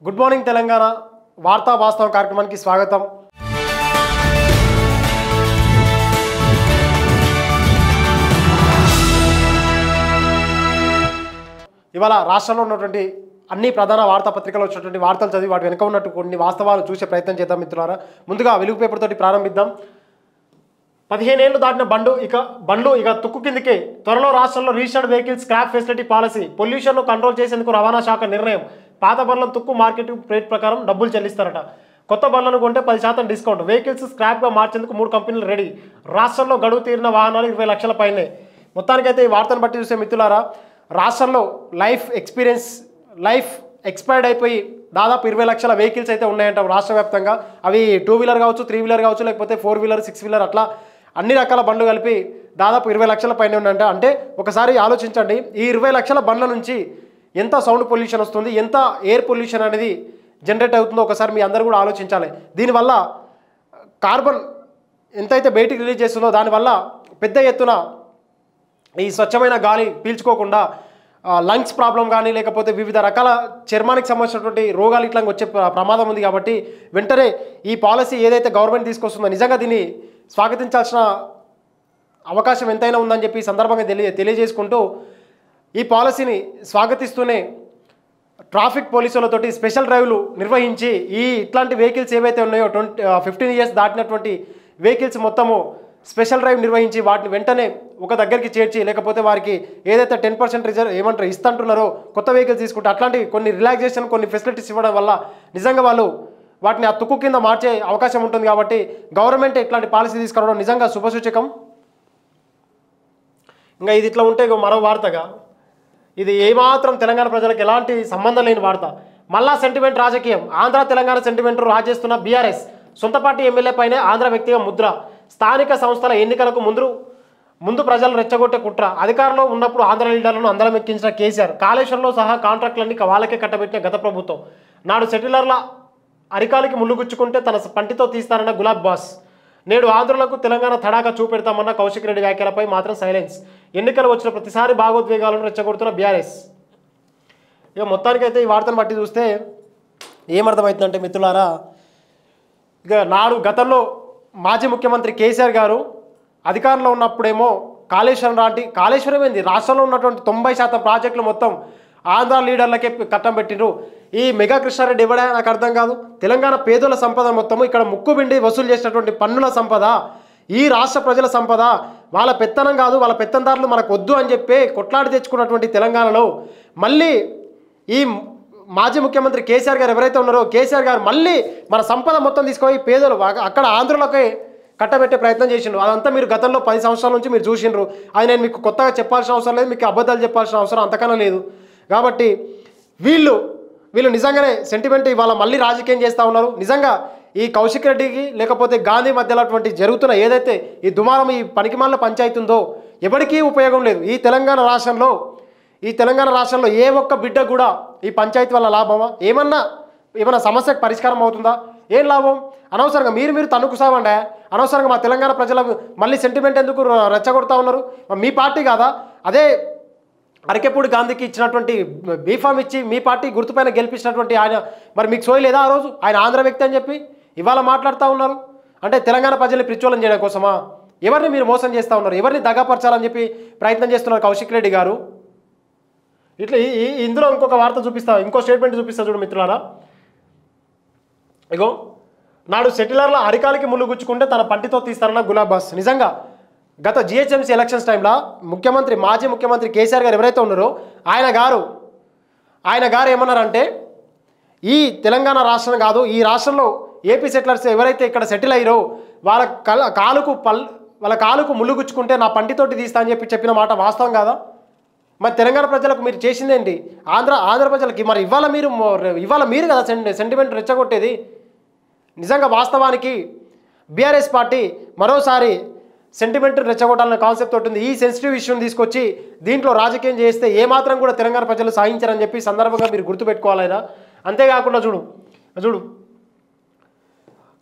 Good morning Telangana వార్తా వాస్తవం కార్యక్రమానికి స్వాగతం. ఇవాళ రాష్ట్రంలో ఉన్నటువంటి అన్ని ప్రధాన వార్తాపత్రికలు వచ్చినటువంటి వార్తలు చదివి వాటి వెనుక ఉన్నట్టు కొన్ని వాస్తవాలు చూసే ప్రయత్నం చేద్దాం మిత్రులారా. ముందుగా వెలుగు పేపర్ తోటి ప్రారంభిద్దాం. 15 ఏళ్లు దాటిన బండ్లు ఇక తుక్కు కిందికి. త్వరలో రాష్ట్రంలో registered vehicles scrap facility policy. పొల్యూషన్ను కంట్రోల్ చేసేందుకు రవాణా శాఖ నిర్ణయం. పాత బండ్లను తుక్కు మార్కెట్ రేట్ ప్రకారం డబ్బులు చెల్లిస్తారట. కొత్త బండ్లను కొంటే 10% డిస్కౌంట్. వెహికల్స్ స్క్రాప్గా మార్చేందుకు 3 కంపెనీలు రెడీ. రాష్ట్రంలో గడువు తీరిన వాహనాలు 20 లక్షల పైనే. మొత్తానికైతే ఈ వార్తను బట్టి చూసే మిత్రులారా, రాష్ట్రంలో లైఫ్ ఎక్స్పైర్డ్ అయిపోయి దాదాపు 20 లక్షల వెహికల్స్ అయితే ఉన్నాయంట రాష్ట్ర వ్యాప్తంగా. అవి 2 వీలర్ కావచ్చు, 3 వీలర్ కావచ్చు, లేకపోతే 4 వీలర్, 6 వీలర్, అట్లా అన్ని రకాల బండ్లు కలిపి దాదాపు 20 లక్షల పైన ఉన్నాయంట. అంటే ఒకసారి ఆలోచించండి, ఈ 20 లక్షల బండ్ల నుంచి ఎంత సౌండ్ పొల్యూషన్ వస్తుంది, ఎంత ఎయిర్ పొల్యూషన్ అనేది జనరేట్ అవుతుందో ఒకసారి మీ అందరూ కూడా ఆలోచించాలి. దీనివల్ల కార్బన్ ఎంతైతే బయటికి రిలీజ్ చేస్తుందో దానివల్ల పెద్ద ఎత్తున ఈ స్వచ్ఛమైన గాలి పీల్చుకోకుండా లంగ్స్ ప్రాబ్లం కానీ లేకపోతే వివిధ రకాల చర్మానికి సంబంధించినటువంటి రోగాలు ఇట్లా వచ్చే ప్రమాదం ఉంది. కాబట్టి వెంటనే ఈ పాలసీ ఏదైతే గవర్నమెంట్ తీసుకొస్తుందో నిజంగా దీన్ని స్వాగతించాల్సిన అవకాశం ఎంతైనా ఉందని చెప్పి సందర్భంగా తెలియజేసుకుంటూ ఈ పాలసీని స్వాగతిస్తూనే ట్రాఫిక్ పోలీసులతోటి స్పెషల్ డ్రైవ్లు నిర్వహించి ఇట్లాంటి వెహికల్స్ ఏవైతే ఉన్నాయో 15 ఇయర్స్ దాటినటువంటి వెహికల్స్ మొత్తము స్పెషల్ డ్రైవ్ నిర్వహించి వాటిని వెంటనే ఒక దగ్గరికి చేర్చి లేకపోతే వారికి ఏదైతే 10% రిజర్వ్ ఇస్తుంటున్నారో కొత్త వెహికల్స్ తీసుకుంటే అట్లాంటి కొన్ని రిలాక్సేషన్, కొన్ని ఫెసిలిటీస్ ఇవ్వడం వల్ల నిజంగా వాళ్ళు వాటిని ఆ తుక్కు కింద మార్చే అవకాశం ఉంటుంది. కాబట్టి గవర్నమెంట్ ఇట్లాంటి పాలసీ తీసుకురావడం నిజంగా శుభసూచకం. ఇంకా ఇది ఇట్లా ఉంటే మరో వార్తగా, ఇది ఏమాత్రం తెలంగాణ ప్రజలకు ఎలాంటి సంబంధం లేని వార్త. మళ్ళా సెంటిమెంట్ రాజకీయం. ఆంధ్ర తెలంగాణ సెంటిమెంట్ రాజేస్తున్న బీఆర్ఎస్. సొంత పార్టీ ఎమ్మెల్యే పైనే ఆంధ్ర వ్యక్తిగా ముద్ర. స్థానిక సంస్థల ఎన్నికలకు ముందు ప్రజలు రెచ్చగొట్టే కుట్ర. అధికారంలో ఉన్నప్పుడు ఆంధ్ర లీడర్లను అందరం ఎక్కించిన కేసీఆర్. కాళేశ్వరంలో సహా కాంట్రాక్టులన్నీ వాళ్ళకే కట్టబెట్టిన గత ప్రభుత్వం. నాడు సెటిలర్ల అరికాలికి ముళ్ళుగుచ్చుకుంటే తన పంటితో తీస్తారన్న గులాబ్ బాస్. నేడు ఆంధ్రులకు తెలంగాణ తడాకా చూపెడతామన్న కౌశిక్ రెడ్డి వ్యాఖ్యలపై మాత్రం సైలెన్స్. ఎన్నికలు వచ్చిన ప్రతిసారి భాగోద్వేగాలను రెచ్చగొడుతున్న బీఆర్ఎస్. ఇక మొత్తానికైతే ఈ వార్తను బట్టి చూస్తే ఏమర్థమవుతుందంటే మిత్రులారా, ఇక గతంలో మాజీ ముఖ్యమంత్రి కేసీఆర్ గారు అధికారంలో ఉన్నప్పుడేమో కాళేశ్వరం ఏంది, రాష్ట్రంలో ఉన్నటువంటి 90% ప్రాజెక్టులు మొత్తం ఆంధ్ర లీడర్లకే కట్టం పెట్టిండ్రు. ఈ మెగా కృష్ణారెడ్డి ఎవడా నాకు అర్థం కాదు. తెలంగాణ పేదల సంపద మొత్తము ఇక్కడ ముక్కుబిండి వసూలు చేసినటువంటి పన్నుల సంపద, ఈ రాష్ట్ర ప్రజల సంపద, వాళ్ళ పెత్తనం కాదు, వాళ్ళ పెత్తందారులు మనకు వద్దు అని చెప్పి కొట్లాడి తెచ్చుకున్నటువంటి తెలంగాణలో మళ్ళీ ఈ మాజీ ముఖ్యమంత్రి కేసీఆర్ గారు ఎవరైతే ఉన్నారో కేసీఆర్ గారు మళ్ళీ మన సంపద మొత్తం తీసుకుపోయి పేదలు అక్కడ ఆంధ్రులకే కట్టబెట్టే ప్రయత్నం చేసిండ్రు. అదంతా మీరు గతంలో 10 సంవత్సరాల నుంచి మీరు చూసిండ్రు. అది నేను మీకు కొత్తగా చెప్పాల్సిన అవసరం లేదు, మీకు అబద్ధాలు చెప్పాల్సిన అవసరం అంతకన్నా లేదు. కాబట్టి వీళ్ళు నిజంగానే సెంటిమెంట్ ఇవాళ మళ్ళీ రాజకీయం చేస్తూ ఉన్నారు. నిజంగా ఈ కౌశిక్ రెడ్డికి లేకపోతే గాంధీ మధ్యలో అటువంటి జరుగుతున్న ఏదైతే ఈ దుమారం, ఈ పనికిమాల పంచాయతీ ఉందో ఎవరికీ ఉపయోగం లేదు. ఈ తెలంగాణ రాష్ట్రంలో ఏ ఒక్క బిడ్డ కూడా ఈ పంచాయతీ వల్ల లాభమా? ఏమన్నా సమస్యకు పరిష్కారం అవుతుందా? ఏం లాభం? అనవసరంగా మీరు తన్నుకుసావండి. అనవసరంగా మా తెలంగాణ ప్రజలకు మళ్ళీ సెంటిమెంట్ ఎందుకు రెచ్చగొడతా ఉన్నారు? మీ పార్టీ కాదా? అదే అరకెపూడి గాంధీకి ఇచ్చినటువంటి బీఫామ్ ఇచ్చి మీ పార్టీ గుర్తుపైన గెలిపించినటువంటి ఆయన మరి మీకు సోయలేదా ఆ రోజు? ఆయన ఆంధ్ర వ్యక్తి అని చెప్పి ఇవాళ మాట్లాడుతూ ఉన్నారు. అంటే తెలంగాణ ప్రజల్ని పిచ్చోళం చేయడం కోసమా? ఎవరిని మీరు మోసం చేస్తూ ఉన్నారు? ఎవరిని దగాపరచాలని చెప్పి ప్రయత్నం చేస్తున్నారు కౌశిక్ రెడ్డి గారు. ఇట్లా ఇందులో ఇంకొక వార్త చూపిస్తా, ఇంకో స్టేట్మెంట్ చూపిస్తా చూడు మిత్రులారా. ఇగో, నాడు సెటిలర్ల అరికాలికి ముళ్ళు గుచ్చుకుంటే తన పంటితో తీస్తారన్న గులాబ్ బాస్. నిజంగా గత జిహెచ్ఎంసీ ఎలక్షన్స్ టైంలో మాజీ ముఖ్యమంత్రి కేసీఆర్ గారు ఎవరైతే ఉన్నారో ఆయన గారు ఏమన్నారంటే, ఈ తెలంగాణ రాష్ట్రం కాదు, ఈ రాష్ట్రంలో ఏపీ సెటిలర్స్ ఎవరైతే ఇక్కడ సెటిల్ అయ్యారో వాళ్ళ కాలుకు ముళ్ళు గుచ్చుకుంటే నా పంటితోటి తీస్తా అని చెప్పిన మాట వాస్తవం కాదా? మరి తెలంగాణ ప్రజలకు మీరు చేసిందేంటి? ఆంధ్ర ప్రజలకి మరి ఇవాళ మీరు కదా సెంటిమెంట్ రెచ్చగొట్టేది. నిజంగా వాస్తవానికి బీఆర్ఎస్ పార్టీ మరోసారి సెంటిమెంట్ రెచ్చగొట్టాలనే కాన్సెప్ట్ ఉంటుంది. ఈ సెన్సిటివ్ ఇష్యూని తీసుకొచ్చి దీంట్లో రాజకీయం చేస్తే ఏమాత్రం కూడా తెలంగాణ ప్రజలు సాధించారని చెప్పి సందర్భంగా మీరు గుర్తుపెట్టుకోవాలైనా. అంతేకాకుండా చూడు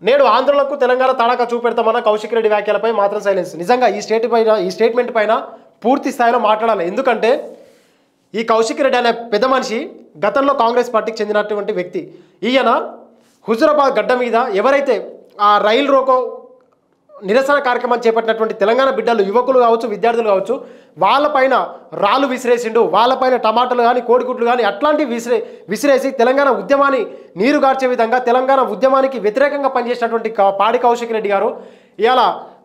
నేడు ఆంధ్రులకు తెలంగాణ తడాకా చూపెడతామన్న కౌశిక్ రెడ్డి వ్యాఖ్యలపై మాత్రం సైలెన్స్. నిజంగా ఈ స్టేట్మెంట్ పైన పూర్తి స్థాయిలో మాట్లాడాలి. ఎందుకంటే ఈ కౌశిక్ రెడ్డి అనే పెద్ద మనిషి గతంలో కాంగ్రెస్ పార్టీకి చెందినటువంటి వ్యక్తి. ఈయన హుజురాబాద్ గడ్డ మీద ఎవరైతే ఆ రైలు రోకో నిరసన కార్యక్రమాన్ని చేపట్టినటువంటి తెలంగాణ బిడ్డలు, యువకులు కావచ్చు, విద్యార్థులు కావచ్చు, వాళ్ళపైన రాళ్ళు విసిరేసిండు, వాళ్ళపైన టమాటాలు కానీ కోడిగుడ్లు కానీ అట్లాంటివి విసిరేసి తెలంగాణ ఉద్యమాన్ని నీరుగార్చే విధంగా తెలంగాణ ఉద్యమానికి వ్యతిరేకంగా పనిచేసినటువంటి పాడి కౌశిక్ రెడ్డి గారు ఇవాళ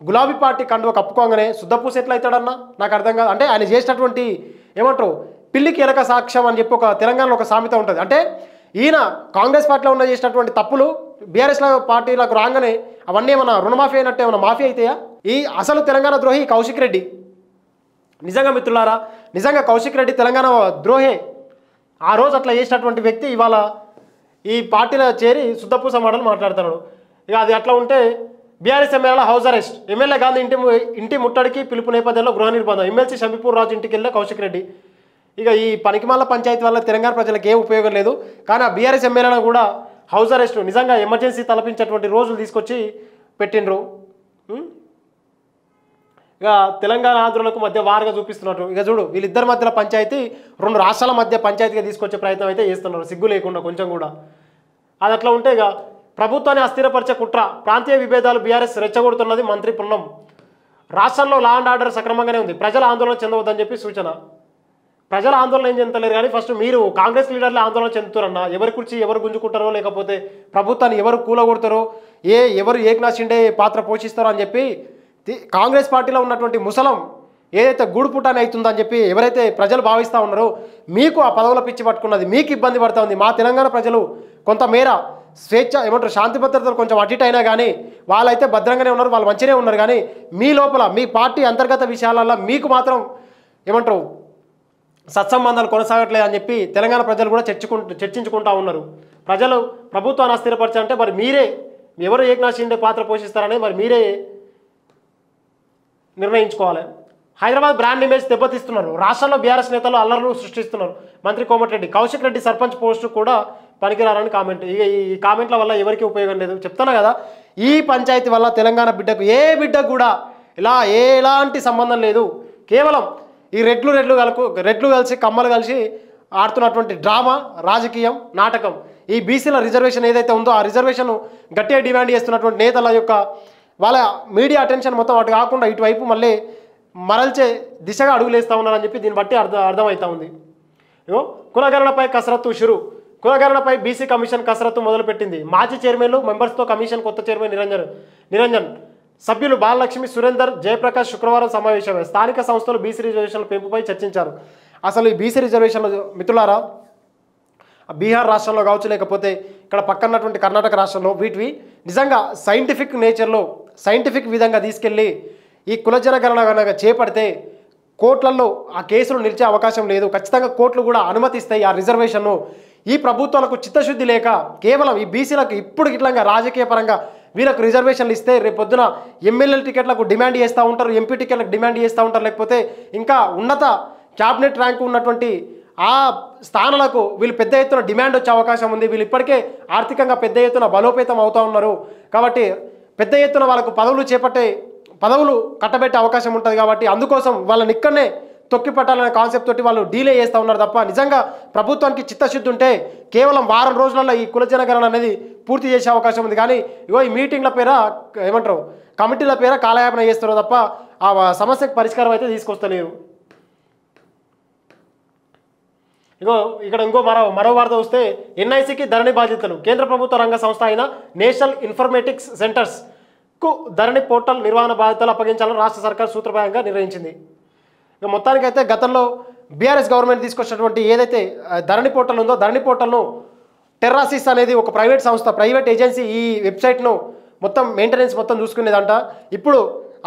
గులాబీ పార్టీ కండువ కప్పుకోగానే శుద్ధపూస ఎట్లా అవుతాడన్నా నాకు అర్థం కాదు. అంటే ఆయన చేసినటువంటి ఏమంటారు పిల్లికి ఎలక సాక్ష్యం అని చెప్పి ఒక తెలంగాణలో ఒక సామెత ఉంటుంది. అంటే ఈయన కాంగ్రెస్ పార్టీలో ఉన్న చేసినటువంటి తప్పులు బీఆర్ఎస్ల పార్టీలకు రాగానే అవన్నీ ఏమన్నా రుణమాఫీ అయినట్టు ఏమన్నా మాఫీ అవుతాయా? ఈ అసలు తెలంగాణ ద్రోహి కౌశిక్ రెడ్డి. నిజంగా మిత్రులారా, నిజంగా కౌశిక్ రెడ్డి తెలంగాణ ద్రోహే. ఆ రోజు అట్లా చేసినటువంటి వ్యక్తి ఇవాళ ఈ పార్టీలో చేరి శుద్ధపూస మాటలు మాట్లాడుతున్నాడు. ఇక అది అట్లా ఉంటే బీఆర్ఎస్ ఎమ్మెల్యేల హౌస్ అరెస్ట్, ఎమ్మెల్యే గాంధీ ఇంటి ముట్టడికి పిలుపు నేపథ్యంలో గృహ నిర్బంధం, ఎమ్మెల్సీ షంబీపూర్ రాజు ఇంటికి వెళ్ళే కౌశిక్ రెడ్డి. ఇక ఈ పనికిమాల పంచాయతీ వల్ల తెలంగాణ ప్రజలకు ఏం ఉపయోగం లేదు. కానీ ఆ బీఆర్ఎస్ ఎమ్మెల్యేలను కూడా హౌస్ అరెస్ట్ నిజంగా ఎమర్జెన్సీ తలపించేటువంటి రోజులు తీసుకొచ్చి పెట్టిండ్రు. ఇక తెలంగాణ ఆంధ్రులకు మధ్య వారుగా చూపిస్తున్నట్టు. ఇక చూడు వీళ్ళిద్దరి మధ్యలో పంచాయతీ 2 రాష్ట్రాల మధ్య పంచాయతీగా తీసుకొచ్చే ప్రయత్నం అయితే చేస్తున్నారు, సిగ్గు లేకుండా కొంచెం కూడా. అది అట్లా ఉంటే ఇక ప్రభుత్వాన్ని అస్థిరపరిచే కుట్ర, ప్రాంతీయ విభేదాలు బీఆర్ఎస్ రెచ్చగొడుతున్నది మంత్రి పున్నం. రాష్ట్రంలో లా అండ్ ఆర్డర్ సక్రమంగానే ఉంది, ప్రజల ఆందోళన చెందవద్దని చెప్పి సూచన. ప్రజల ఆందోళన ఏం చెందలేరు కానీ ఫస్ట్ మీరు కాంగ్రెస్ లీడర్లే ఆందోళన చెందుతారన్న. ఎవరి కుర్చీ ఎవరు గుంజుకుంటారో లేకపోతే ప్రభుత్వాన్ని ఎవరు కూలగొడతారో ఎవరు ఏకనాథ్ షిండే పాత్ర పోషిస్తారో అని చెప్పి కాంగ్రెస్ పార్టీలో ఉన్నటువంటి ముసలం ఏదైతే గూడుపుటాన్ని అవుతుందని చెప్పి ఎవరైతే ప్రజలు భావిస్తూ ఉన్నారో మీకు ఆ పదవుల పిచ్చి పట్టుకున్నది, మీకు ఇబ్బంది పడుతూ ఉంది. మా తెలంగాణ ప్రజలు కొంతమేర స్వేచ్ఛ ఏమంటారు శాంతి భద్రతలు కొంచెం అటు అయినా కానీ వాళ్ళైతే భద్రంగానే ఉన్నారు, వాళ్ళు మంచిగానే ఉన్నారు. కానీ మీ లోపల మీ పార్టీ అంతర్గత విషయాలలో మీకు మాత్రం ఏమంటారు సత్సంబంధాలు కొనసాగట్లేదు అని చెప్పి తెలంగాణ ప్రజలు కూడా చర్చించుకుంటూ ఉన్నారు. ప్రజలు ప్రభుత్వాన్ని అస్థిరపరచాలంటే మరి మీరే ఎవరు ఏకనాథ్ షిండే పాత్ర పోషిస్తారనేది మరి మీరే నిర్ణయించుకోవాలి. హైదరాబాద్ బ్రాండ్ ఇమేజ్ దెబ్బతీస్తున్నారు, రాష్ట్రంలో బీఆర్ఎస్ నేతలు అల్లర్లు సృష్టిస్తున్నారు. మంత్రి కోమటిరెడ్డి కౌశిక్ రెడ్డి సర్పంచ్ పోస్టు కూడా పనికిరారని కామెంట్. ఇక ఈ కామెంట్ల వల్ల ఎవరికి ఉపయోగం లేదు. చెప్తాను కదా, ఈ పంచాయతీ వల్ల తెలంగాణ బిడ్డకు ఏ బిడ్డకు కూడా ఎలాంటి సంబంధం లేదు. కేవలం ఈ రెడ్లు కలిసి కమ్మలు కలిసి ఆడుతున్నటువంటి డ్రామా, రాజకీయం, నాటకం. ఈ బీసీల రిజర్వేషన్ ఏదైతే ఉందో ఆ రిజర్వేషన్ గట్టిగా డిమాండ్ చేస్తున్నటువంటి నేతల యొక్క వాళ్ళ మీడియా అటెన్షన్ మొత్తం అటు కాకుండా ఇటువైపు మళ్ళీ మరల్చే దిశగా అడుగులేస్తూ ఉన్నారని చెప్పి దీన్ని బట్టి అర్థమవుతా ఉంది. కులగణనపై కసరత్తు షురు. కులగణనపై బీసీ కమిషన్ కసరత్తు మొదలుపెట్టింది. మాజీ చైర్మన్లు మెంబర్స్తో కమిషన్ కొత్త చైర్మన్ నిరంజన్ సభ్యులు బాలలక్ష్మి, సురేందర్, జయప్రకాష్ శుక్రవారం సమావేశమై స్థానిక సంస్థలు బీసీ రిజర్వేషన్ల పెంపుపై చర్చించారు. అసలు ఈ బీసీ రిజర్వేషన్లు మిత్రులారా బీహార్ రాష్ట్రంలో కావచ్చు లేకపోతే ఇక్కడ పక్కనటువంటి కర్ణాటక రాష్ట్రంలో వీటివి నిజంగా సైంటిఫిక్ నేచర్లో సైంటిఫిక్ విధంగా తీసుకెళ్ళి ఈ కులజనగణన కనుక చేపడితే కోర్టులలో ఆ కేసులు నిలిచే అవకాశం లేదు. ఖచ్చితంగా కోర్టులు కూడా అనుమతిస్తాయి ఆ రిజర్వేషన్ను. ఈ ప్రభుత్వాలకు చిత్తశుద్ధి లేక కేవలం ఈ బీసీలకు ఇప్పుడు ఇట్లా రాజకీయ పరంగా వీళ్ళకు రిజర్వేషన్లు ఇస్తే రేపు పొద్దున ఎమ్మెల్యేల టికెట్లకు డిమాండ్ చేస్తూ ఉంటారు, ఎంపీ టికెట్లకు డిమాండ్ చేస్తూ ఉంటారు, లేకపోతే ఇంకా ఉన్నత క్యాబినెట్ ర్యాంకు ఉన్నటువంటి ఆ స్థానాలకు వీళ్ళు పెద్ద ఎత్తున డిమాండ్ వచ్చే అవకాశం ఉంది. వీళ్ళు ఇప్పటికే ఆర్థికంగా పెద్ద ఎత్తున బలోపేతం అవుతూ ఉన్నారు కాబట్టి పెద్ద ఎత్తున వాళ్ళకు పదవులు కట్టబెట్టే అవకాశం ఉంటుంది. కాబట్టి అందుకోసం వాళ్ళని ఇక్కడనే తొక్కిపట్టాలనే కాన్సెప్ట్ తోటి వాళ్ళు డీలే చేస్తూ ఉన్నారు తప్ప నిజంగా ప్రభుత్వానికి చిత్తశుద్ధి ఉంటే కేవలం వారం రోజులలో ఈ కులజనగణన అనేది పూర్తి చేసే అవకాశం ఉంది. కానీ ఇగో ఈ మీటింగ్ల పేర ఏమంటారు కమిటీల పేర కాలయాపన చేస్తున్నారు తప్ప ఆ సమస్యకు పరిష్కారం అయితే తీసుకొస్తలేరు. ఇగో ఇక్కడ మరో వార్త వస్తే ఎన్ఐసికి ధరణి బాధ్యతలు. కేంద్ర ప్రభుత్వ రంగ సంస్థ అయిన నేషనల్ ఇన్ఫర్మేటిక్స్ సెంటర్స్కు ధరణి పోర్టల్ నిర్వహణ బాధ్యతలు అప్పగించాలని రాష్ట్ర సర్కార్ సూత్రప్రాయంగా నిర్ణయించింది. ఇక మొత్తానికైతే గతంలో బీఆర్ఎస్ గవర్నమెంట్ తీసుకొచ్చినటువంటి ఏదైతే ధరణి పోర్టల్ ఉందో ధరణి పోర్టల్ను టెర్రాసిస్ అనేది ఒక ప్రైవేట్ సంస్థ, ప్రైవేట్ ఏజెన్సీ ఈ వెబ్సైట్ను మొత్తం మెయింటెనెన్స్ మొత్తం చూసుకునేదంట. ఇప్పుడు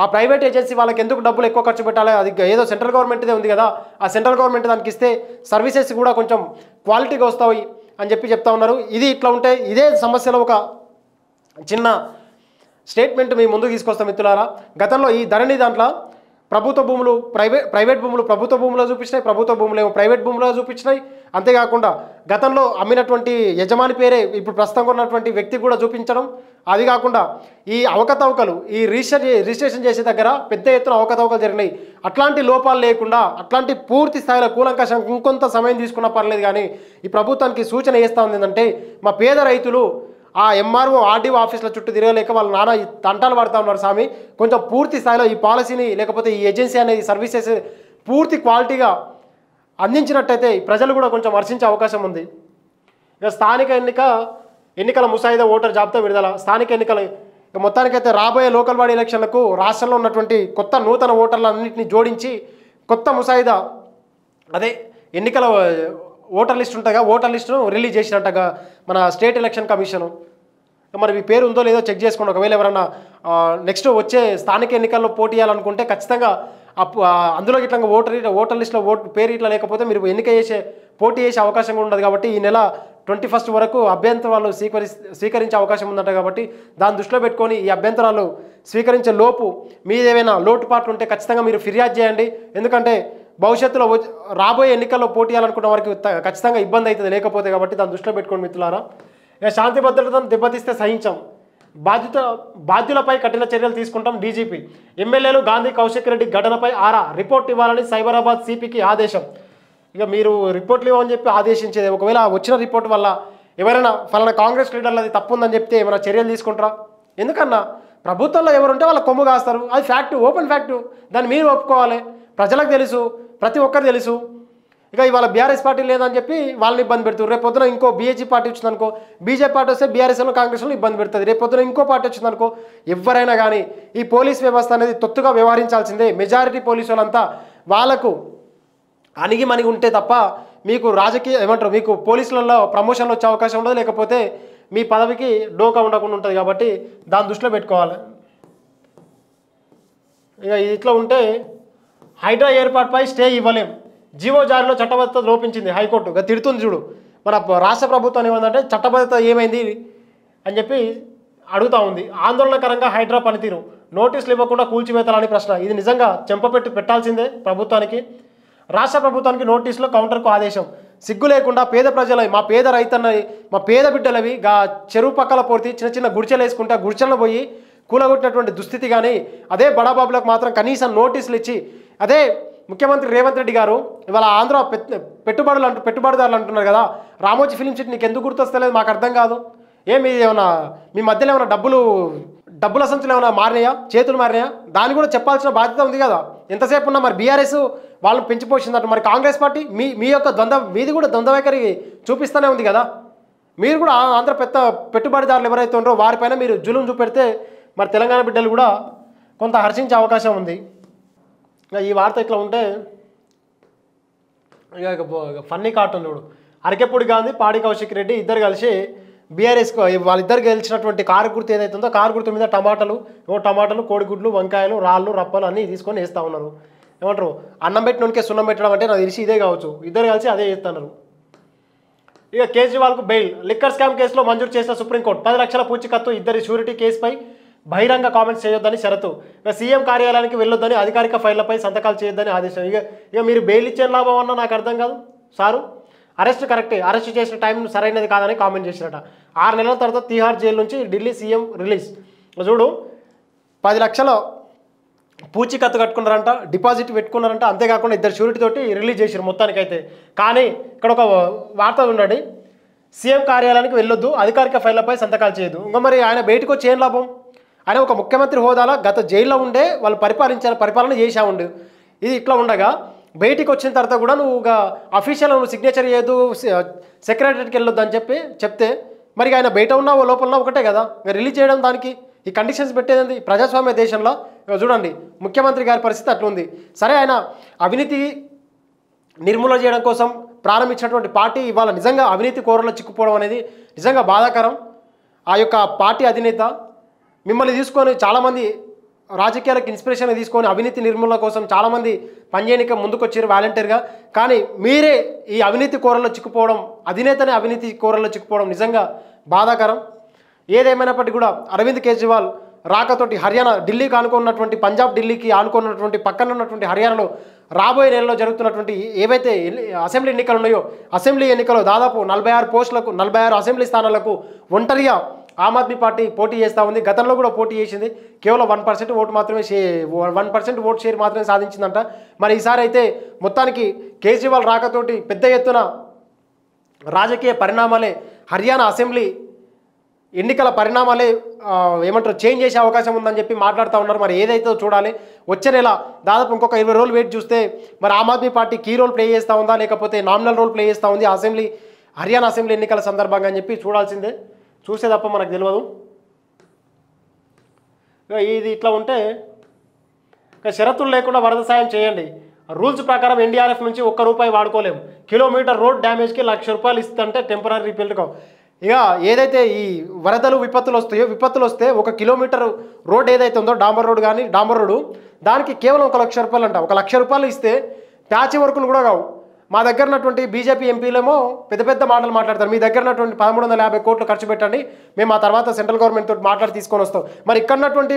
ఆ ప్రైవేట్ ఏజెన్సీ వాళ్ళకి ఎందుకు డబ్బులు ఎక్కువ ఖర్చు పెట్టాలి, అది ఏదో సెంట్రల్ గవర్నమెంట్దే ఉంది కదా, ఆ సెంట్రల్ గవర్నమెంట్ దానికి ఇస్తే సర్వీసెస్ కూడా కొంచెం క్వాలిటీగా వస్తాయి అని చెప్తా ఉన్నారు. ఇది ఇట్లా ఉంటే ఇదే సమస్యలో ఒక చిన్న స్టేట్మెంట్ మీ ముందుకు తీసుకొస్తాం మిత్రులారా. గతంలో ఈ ధరణి దాంట్లో ప్రభుత్వ భూములు ప్రైవేట్ భూములు ప్రభుత్వ భూములో చూపించినాయి, ప్రభుత్వ భూములు ఏమో ప్రైవేట్ భూములో చూపించినాయి. అంతేకాకుండా గతంలో అమ్మినటువంటి యజమాని పేరే ఇప్పుడు ప్రస్తుతం ఉన్నటువంటి వ్యక్తి కూడా చూపించడం. అది కాకుండా ఈ అవకతవకలు ఈ రిజిస్ట్రేషన్ చేసే దగ్గర పెద్ద ఎత్తున అవకతవకలు జరిగినాయి. అట్లాంటి లోపాలు లేకుండా అట్లాంటి పూర్తి స్థాయిలో కూలంకషం ఇంకొంత సమయం తీసుకున్నా పర్లేదు, కానీ ఈ ప్రభుత్వానికి సూచన చేస్తూ ఉంది ఏంటంటే మా పేద రైతులు ఆ ఎంఆర్ఓ ఆర్డీఓ ఆఫీసుల చుట్టూ తిరగలేక వాళ్ళు నానా తంటాలు పడుతూ ఉన్నారు స్వామి. కొంచెం పూర్తి స్థాయిలో ఈ పాలసీని లేకపోతే ఈ ఏజెన్సీ అనేది సర్వీసెస్ పూర్తి క్వాలిటీగా అందించినట్టయితే ప్రజలు కూడా కొంచెం హర్షించే అవకాశం ఉంది. ఇక స్థానిక ఎన్నికల ముసాయిదా ఓటర్ జాబితా విడుదల. స్థానిక ఎన్నికల మొత్తానికైతే రాబోయే లోకల్ బాడీ ఎలక్షన్లకు రాష్ట్రంలో ఉన్నటువంటి కొత్త నూతన ఓటర్లన్నింటినీ జోడించి కొత్త ముసాయిదా అదే ఎన్నికల ఓటర్ లిస్ట్ ఉంటుందిగా, ఓటర్ లిస్టును రిలీజ్ చేసినట్టుగా మన స్టేట్ ఎలక్షన్ కమిషను. మరి మీ పేరు ఉందో లేదో చెక్ చేసుకోండి. ఒకవేళ ఎవరైనా నెక్స్ట్ వచ్చే స్థానిక ఎన్నికల్లో పోటీ చేయాలనుకుంటే ఖచ్చితంగా అందులో ఇట్లా ఓటర్ లిస్టులో పేరు ఇట్లా లేకపోతే మీరు పోటీ చేసే అవకాశం కూడా ఉండదు. కాబట్టి ఈ నెల 21 వరకు అభ్యంతరాలు స్వీకరించే అవకాశం ఉందట. కాబట్టి దాన్ని దృష్టిలో పెట్టుకొని ఈ అభ్యంతరాలు స్వీకరించే లోపు మీదేమైనా లోటుపాట్లు ఉంటే ఖచ్చితంగా మీరు ఫిర్యాదు చేయండి. ఎందుకంటే భవిష్యత్తులో రాబోయే ఎన్నికల్లో పోటీ చేయాలనుకున్న వారికి ఖచ్చితంగా ఇబ్బంది అవుతుంది లేకపోతే. కాబట్టి దాన్ని దృష్టిలో పెట్టుకోండి మిత్రులారా. ఇక శాంతి భద్రతను దెబ్బతీస్తే సహించాం, బాధ్యులపై కఠిన చర్యలు తీసుకుంటాం డీజీపీ. ఎమ్మెల్యేలు గాంధీ కౌశిక్ రెడ్డి ఘటనపై ఆరా రిపోర్ట్ ఇవ్వాలని సైబరాబాద్ సిపికి ఆదేశం. ఇక మీరు రిపోర్ట్లు ఇవ్వని చెప్పి ఆదేశించేది. ఒకవేళ వచ్చిన రిపోర్ట్ వల్ల ఎవరైనా ఫలానా కాంగ్రెస్ లీడర్లు అది తప్పు ఉందని చెప్తే ఏమైనా చర్యలు తీసుకుంటారా? ఎందుకన్నా ప్రభుత్వంలో ఎవరుంటే వాళ్ళ కొమ్ము కాస్తారు. అది ఫ్యాక్ట్, ఓపెన్ ఫ్యాక్ట్. దాన్ని మీరు ఒప్పుకోవాలి. ప్రజలకు తెలుసు, ప్రతి ఒక్కరు తెలుసు. ఇక ఇవాళ బీఆర్ఎస్ పార్టీ లేదని చెప్పి వాళ్ళని ఇబ్బంది పెడుతుంది. రేపు పొద్దున ఇంకో బీజేపీ పార్టీ వచ్చిందనుకో, బీజేపీ పార్టీ వస్తే బీఆర్ఎస్లో కాంగ్రెస్లో ఇబ్బంది పెడుతుంది. రేపు పొద్దున ఇంకో పార్టీ వచ్చిందనుకో, ఎవరైనా కానీ ఈ పోలీస్ వ్యవస్థ అనేది తొత్తుగా వ్యవహరించాల్సిందే. మెజారిటీ పోలీసు వాళ్ళంతా వాళ్ళకు అణిగిమణిగి ఉంటే తప్ప మీకు మీకు పోలీసులలో ప్రమోషన్లు వచ్చే అవకాశం ఉండదు, లేకపోతే మీ పదవికి డోకా ఉండకుండా ఉంటుంది. కాబట్టి దాన్ని దృష్టిలో పెట్టుకోవాలి. ఇక ఇట్లా ఉంటే హైడ్రా ఏర్పాటుపై స్టే ఇవ్వలేం, జీవో జారీలో చట్టబద్ధత లోపించింది హైకోర్టు. ఇక తిడుతుంది చూడు మన రాష్ట్ర ప్రభుత్వం. ఏమందంటే చట్టబద్ధత ఏమైంది అని చెప్పి అడుగుతూ ఉంది. ఆందోళనకరంగా హైడ్రా పనితీరు, నోటీసులు ఇవ్వకుండా కూల్చివేతలని ప్రశ్న. ఇది నిజంగా పెట్టాల్సిందే ప్రభుత్వానికి. రాష్ట్ర ప్రభుత్వానికి నోటీసులో కౌంటర్కు ఆదేశం. సిగ్గు లేకుండా పేద ప్రజలవి, మా పేద రైతన్నవి, మా పేద బిడ్డలవి చెరువు పక్కల పోర్తి చిన్న చిన్న గుడిచెలు వేసుకుంటే ఆ గుడిచెల్లో పోయి కూలగొట్టినటువంటి దుస్థితి. కానీ అదే బడాబాబులకు మాత్రం కనీసం నోటీసులు ఇచ్చి, అదే ముఖ్యమంత్రి రేవంత్ రెడ్డి గారు ఇవాళ ఆంధ్ర పెట్టుబడిదారులు అంటున్నారు కదా, రామోజీ ఫిలిం సిటీ నీకు ఎందుకు గుర్తొస్తలేదు మాకు అర్థం కాదు. ఏమన్నా మీ మధ్యలో ఏమైనా డబ్బుల సంచులు ఏమైనా మారినాయా, చేతులు మారినాయా? దాన్ని కూడా చెప్పాల్సిన బాధ్యత ఉంది కదా. ఎంతసేపు ఉన్నా మరి బీఆర్ఎస్ వాళ్ళని పెంచిపోసిందంట, మరి కాంగ్రెస్ పార్టీ మీ యొక్క మీది కూడా ద్వంద్వ వైఖరి చూపిస్తూనే ఉంది కదా. మీరు కూడా ఆంధ్ర పెట్టుబడిదారులు ఎవరైతే ఉన్నారో వారిపైన మీరు జులుం చూపెడితే మరి తెలంగాణ బిడ్డలు కూడా కొంత హర్షించే అవకాశం ఉంది. ఈ వార్త ఇట్లా ఉంటే ఇక ఫన్నీ కార్టూన్ చూడు. అరకెప్పుడు గాంధీ, పాడి కౌశిక్ రెడ్డి ఇద్దరు కలిసి బీఆర్ఎస్ వాళ్ళిద్దరు గెలిచినటువంటి కారు గుర్తు ఏదైతుందో కారు గుర్తు మీద టమాటాలు, కోడిగుడ్లు, వంకాయలు, రాళ్ళు, రప్పలు అన్నీ తీసుకొని వేస్తూ ఉన్నారు. ఏమంటారు, అన్నం పెట్టినోనికే సున్నం పెట్టడం అంటే నాకు తెలిసి ఇదే కావచ్చు. ఇద్దరు కలిసి అదే చేస్తున్నారు. ఇక కేజ్రీవాల్కు బెయిల్. లిక్కర్ స్కామ్ కేసులో మంజూరు చేసిన సుప్రీంకోర్టు 10 లక్షల పూచీకత్తు, ఇద్దరి షూరిటీ కేసుపై బహిరంగ కామెంట్స్ చేయొద్దని షరతు. ఇక సీఎం కార్యాలయానికి వెళ్ళొద్దని, అధికారిక ఫైళ్లపై సంతకాలు చేయొద్దని ఆదేశం. ఇక మీరు బెయిల్ ఇచ్చే లాభం అన్నా నాకు అర్థం కాదు. సారు అరెస్ట్ కరెక్టే, అరెస్ట్ చేసిన టైం సరైనది కాదని కామెంట్ చేసినట. 6 నెలల తర్వాత తీహార్ జైలు నుంచి ఢిల్లీ సీఎం రిలీజ్. చూడు 10 లక్షల పూచీకత్తు కట్టుకున్నారంట, డిపాజిట్ పెట్టుకున్నారంట. అంతేకాకుండా ఇద్దరు షూరిటీతోటి రిలీజ్ చేశారు మొత్తానికైతే. కానీ ఇక్కడ ఒక వార్త ఉండండి, సీఎం కార్యాలయానికి వెళ్ళొద్దు, అధికారిక ఫైళ్లపై సంతకాలు చేయదు. ఇంకా మరి ఆయన బయటకు వచ్చి ఏం లాభం? ఆయన ఒక ముఖ్యమంత్రి హోదాలో గత జైల్లో ఉండే వాళ్ళు పరిపాలన చేసా ఉండు. ఇది ఇట్లా ఉండగా బయటికి వచ్చిన తర్వాత కూడా నువ్వు అఫీషియల్ సిగ్నేచర్ చేయదు, సెక్రటరీకి వెళ్ళొద్దు అని చెప్తే మరి ఆయన బయట ఉన్న లోపల ఒకటే కదా రిలీజ్ చేయడం. దానికి ఈ కండిషన్స్ పెట్టేది ప్రజాస్వామ్య దేశంలో. చూడండి ముఖ్యమంత్రి గారి పరిస్థితి అట్లుంది. సరే ఆయన అవినీతి నిర్మూలన చేయడం కోసం ప్రారంభించినటువంటి పార్టీ ఇవాళ నిజంగా అవినీతి కోరలో చిక్కుపోవడం అనేది నిజంగా బాధాకరం. ఆ యొక్క పార్టీ అధినేత మిమ్మల్ని తీసుకొని చాలామంది రాజకీయాలకు ఇన్స్పిరేషన్ తీసుకొని అవినీతి నిర్మూలన కోసం చాలామంది పనిచేయనిక ముందుకొచ్చారు వాలంటీర్గా. కానీ మీరే ఈ అవినీతి కోరలో చిక్కుపోవడం, అధినేతనే అవినీతి కోరలో చిక్కుపోవడం నిజంగా బాధాకరం. ఏదేమైనప్పటికీ కూడా అరవింద్ కేజ్రీవాల్ రాకతోటి హర్యానా ఢిల్లీకి ఆనుకున్నటువంటి పంజాబ్ ఢిల్లీకి ఆనుకున్నటువంటి పక్కన ఉన్నటువంటి హర్యానాలో రాబోయే నెలలో జరుగుతున్నటువంటి ఏవైతే అసెంబ్లీ ఎన్నికలు ఉన్నాయో అసెంబ్లీ ఎన్నికలు దాదాపు 46 పోస్టులకు 46 అసెంబ్లీ స్థానాలకు ఒంటరిగా ఆమ్ ఆద్మీ పార్టీ పోటీ చేస్తూ ఉంది. గతంలో కూడా పోటీ చేసింది. కేవలం 1% ఓటు మాత్రమే 1% ఓటు షేర్ మాత్రమే సాధించిందంట. మరి ఈసారి అయితే మొత్తానికి కేజ్రీవాల్ రాకతోటి పెద్ద ఎత్తున రాజకీయ పరిణామాలే హర్యానా అసెంబ్లీ ఎన్నికల పరిణామాలే ఏమంటారు చేంజ్ చేసే అవకాశం ఉందని చెప్పి మాట్లాడుతూ ఉన్నారు. మరి ఏదైతే చూడాలి. వచ్చే నెల దాదాపు ఇంకొక 20 రోజులు వెయిట్ చూస్తే మరి Aam Aadmi Party key role play చేస్తూ ఉందా లేకపోతే నామినల్ రోల్ ప్లే చేస్తూ ఉంది హర్యానా అసెంబ్లీ ఎన్నికల సందర్భంగా అని చెప్పి చూడాల్సిందే. చూసే తప్ప మనకు తెలియదు. ఇది ఇట్లా ఉంటే షరతులు లేకుండా వరద సాయం చేయండి. రూల్స్ ప్రకారం ఎన్డీఆర్ఎఫ్ నుంచి ₹1 వాడుకోలేము. కిలోమీటర్ రోడ్ డ్యామేజ్కి ₹1,00,000 ఇస్తుంటే టెంపరీ రిపేర్గా. ఇక ఏదైతే ఈ వరదలు విపత్తులు వస్తే 1 కిలోమీటర్ రోడ్ ఏదైతే ఉందో డాంబర్ రోడ్ కానీ డాంబర్ రోడ్డు దానికి కేవలం ₹1,00,000 అంట. ₹1,00,000 ఇస్తే ప్యాచ్ వర్కులు కూడా కావు. మా దగ్గర ఉన్నటువంటి బీజేపీ ఎంపీలేమో పెద్ద పెద్ద మాటలు మాట్లాడతారు. మీ దగ్గర ఉన్నటువంటి 1,350 కోట్లు ఖర్చు పెట్టండి, మేము ఆ తర్వాత సెంట్రల్ గవర్నమెంట్ తోటి మాట్లాడి తీసుకొని వస్తాం. మరి ఇక్కడ ఉన్నటువంటి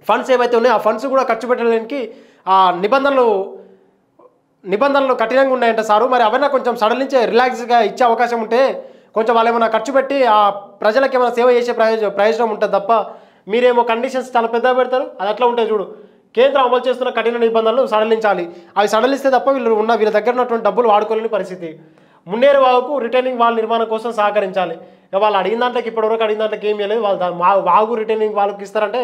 ఫండ్స్ ఏవైతే ఉన్నాయో ఆ ఫండ్స్ కూడా ఖర్చు పెట్టడానికి ఆ నిబంధనలు కఠినంగా ఉన్నాయంట సారు. మరి అవన్నీ కొంచెం సడలించే రిలాక్స్గా ఇచ్చే అవకాశం ఉంటే కొంచెం వాళ్ళు ఏమైనా ఖర్చు పెట్టి ఆ ప్రజలకు ఏమైనా సేవ చేసే ప్రయోజనం ఉంటుంది తప్ప మీరేమో కండిషన్స్ చాలా పెద్దగా పెడతారు. అది అట్లా ఉంటాయి చూడు. కేంద్రం అమలు చేస్తున్న కఠిన నిబంధనలు సడలించాలి. అవి సడలిస్తే తప్ప వీళ్ళ దగ్గర ఉన్నటువంటి డబ్బులు వాడుకోలేని పరిస్థితి. మున్నేరు వాగుకు రిటర్నింగ్ వాల్ నిర్మాణం కోసం సహకరించాలి. ఇక వాళ్ళు అడిగిన దాంట్లోకి ఇప్పటివరకు అడిగిన దాంట్లోకి ఏం చేయలేదు. వాళ్ళు వాగు రిటర్నింగ్ వాళ్ళకి ఇస్తారంటే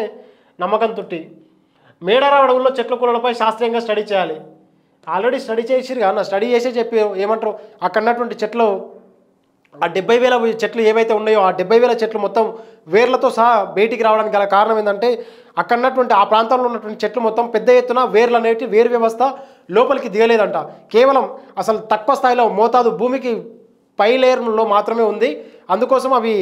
నమ్మకం తుట్టి. మేడారం అడవుల్లో చెట్ల కూలలపై శాస్త్రీయంగా స్టడీ చేయాలి. ఆల్రెడీ స్టడీ చేసిరు కదా, స్టడీ చేసే చెప్పి ఏమంటారు అక్కడ ఉన్నటువంటి చెట్లు ఆ 70,000 చెట్లు ఏవైతే ఉన్నాయో ఆ 70,000 చెట్లు మొత్తం వేర్లతో సహా బయటికి రావడానికి గల కారణం ఏంటంటే అక్కడ ఉన్నటువంటి ఆ ప్రాంతంలో ఉన్నటువంటి చెట్లు మొత్తం పెద్ద ఎత్తున వేర్లు అనేవి వేరు వ్యవస్థ లోపలికి దిగలేదంట. కేవలం అసలు తక్కువ స్థాయిలో మోతాదు భూమికి పై లేయర్లో మాత్రమే ఉంది. అందుకోసం అవి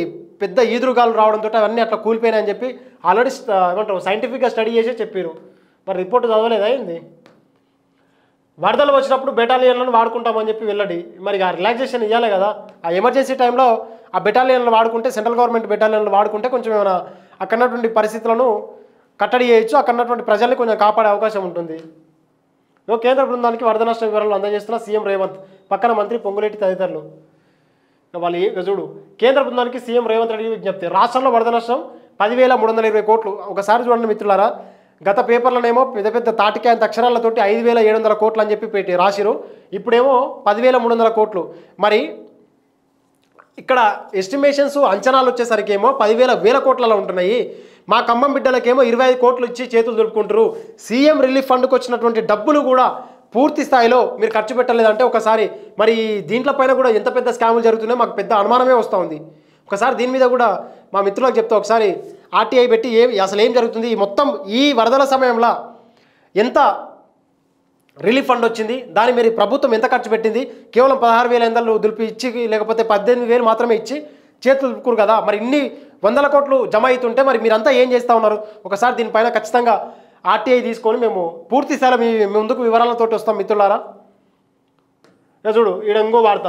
పెద్ద ఈదురుగాలు రావడంతో అవన్నీ అట్లా కూలిపోయినాయని చెప్పి ఆల్రెడీ ఏమంటారు సైంటిఫిక్గా స్టడీ చేసే చెప్పారు. మరి రిపోర్ట్ చదవలేదా ఏంది? వరదలు వచ్చినప్పుడు బెటాలియన్లను వాడుకుంటామని చెప్పి వెళ్ళండి. మరి ఆ రిలాక్సేషన్ ఇవ్వాలి కదా. ఆ ఎమర్జెన్సీ టైంలో ఆ బెటాలియన్లు వాడుకుంటే సెంట్రల్ గవర్నమెంట్ బెటాలియన్లు వాడుకుంటే కొంచెం ఏమైనా అక్కడ ఉన్నటువంటి పరిస్థితులను కట్టడి చేయొచ్చు. అక్కడ ఉన్నటువంటి ప్రజల్ని కొంచెం కాపాడే అవకాశం ఉంటుంది. కేంద్ర బృందానికి వరద నష్ట వివరాలు అందజేస్తున్న సీఎం రేవంత్, పక్కన మంత్రి పొంగులేటి తదితరులు. వాళ్ళు చూడు కేంద్ర బృందానికి సీఎం రేవంత్ రెడ్డి విజ్ఞప్తి. రాష్ట్రంలో వరద నష్టం 10,320 కోట్లు. ఒకసారి చూడండి మిత్రులారా, గత పేపర్లనేమో పెద్ద పెద్ద తాటికాయంత అక్షరాలతోటి 5,700 కోట్లు అని చెప్పి రాసిరు. ఇప్పుడేమో 10,300 కోట్లు. మరి ఇక్కడ ఎస్టిమేషన్స్ అంచనాలు వచ్చేసరికి ఏమో 10,000 కోట్లలో ఉంటున్నాయి. మా ఖమ్మం బిడ్డలకేమో 25 కోట్లు ఇచ్చి చేతులు దులుపుకుంటారు. సీఎం రిలీఫ్ ఫండ్కి వచ్చినటువంటి డబ్బులు కూడా పూర్తి స్థాయిలో మీరు ఖర్చు పెట్టలేదంటే ఒకసారి మరి దీంట్లో పైన కూడా ఎంత పెద్ద స్కాములు జరుగుతున్నాయో మాకు పెద్ద అనుమానమే వస్తూ ఉంది. ఒకసారి దీని మీద కూడా మా మిత్రులకు చెప్తే ఒకసారి ఆర్టీఐ పెట్టి అసలు ఏం జరుగుతుంది, మొత్తం ఈ వరదల సమయంలో ఎంత రిలీఫ్ ఫండ్ వచ్చింది, దాని మీరు ప్రభుత్వం ఎంత ఖర్చు పెట్టింది. కేవలం 16,000 దులిపి ఇచ్చి లేకపోతే 18,000 మాత్రమే ఇచ్చి చేతులు దులుపుకురు కదా. మరి ఇన్ని 100 కోట్లు జమ అవుతుంటే మరి మీరంతా ఏం చేస్తూ ఉన్నారు? ఒకసారి దీనిపైన ఖచ్చితంగా ఆర్టీఐ తీసుకొని మేము పూర్తి స్థాయిలో మీ ముందుకు వివరాలతో వస్తాం మిత్రులారా. చూడు ఈడ ఇంకో వార్త.